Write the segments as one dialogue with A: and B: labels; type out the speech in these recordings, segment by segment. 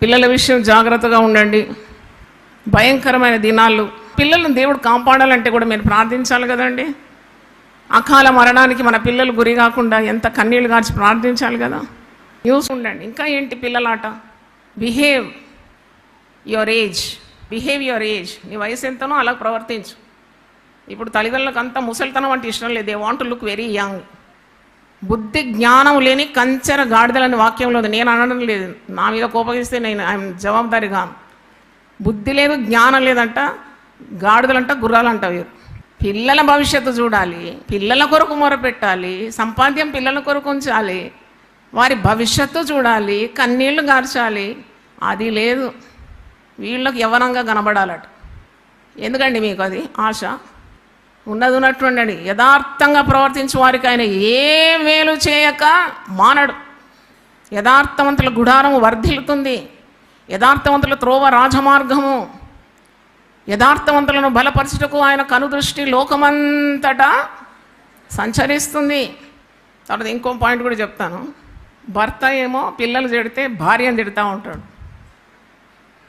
A: పిల్లల విషయం జాగ్రత్తగా ఉండండి. భయంకరమైన దినాలు. పిల్లలను దేవుడు కాపాడాలంటే కూడా మీరు ప్రార్థించాలి కదండి. అకాల మరణానికి మన పిల్లలు గురి కాకుండా ఎంత కన్నీళ్ళు గార్చి ప్రార్థించాలి కదా. న్యూస్ ఉండండి. ఇంకా ఏంటి పిల్లలాట? Behave your age, behave your age. నీ వయసు ఎంతనో అలా ప్రవర్తించు. ఇప్పుడు తల్లిదండ్రులకు అంతా ముసలితనం అంటే ఇష్టం లేదు. They want to look very young. బుద్ధి జ్ఞానం లేని కంచెర గాడిదలని వాక్యంలో నేను అనడం లేదు. నా మీద కోపగిస్తే నేను ఆయన జవాబుదారిగా. బుద్ధి లేదు, జ్ఞానం లేదంట, గాడిదలంట, గుర్రాలంట. వీరు పిల్లల భవిష్యత్తు చూడాలి, పిల్లల కొరకు మొరపెట్టాలి, సంపాద్యం పిల్లల కొరకు ఉంచాలి, వారి భవిష్యత్తు చూడాలి, కన్నీళ్లు గార్చాలి. అది లేదు. వీళ్ళకి యవ్వనంగా కనబడాలట. ఎందుకండి మీకు అది ఆశ? ఉన్నది ఉన్నట్టుండండి. యథార్థంగా ప్రవర్తించే వారికి ఆయన ఏ మేలు చేయక మానడు. యథార్థవంతుల గుడారము వర్ధిల్లుతుంది. యథార్థవంతుల త్రోవ రాజమార్గము. యథార్థవంతులను బలపరచుటకు ఆయన కనుదృష్టి లోకమంతటా సంచరిస్తుంది. తర్వాత ఇంకో పాయింట్ కూడా చెప్తాను. భర్త ఏమో పిల్లలు తిడితే భార్యను తిడుతూ ఉంటాడు,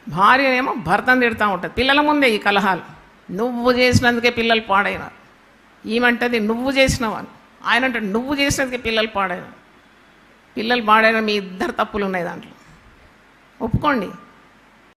A: భార్యనేమో భర్తను తిడుతూ ఉంటుంది. పిల్లల ముందే ఈ కలహాలు. నువ్వు చేసినందుకే పిల్లలు పాడైనారు. ఈమంటది నువ్వు చేసినవాళ్ళు, ఆయన అంటే నువ్వు చేసినందుకే పిల్లలు పాడైనారు. పిల్లలు పాడైన మీ ఇద్దరు తప్పులు ఉన్నాయి దాంట్లో. ఒప్పుకోండి.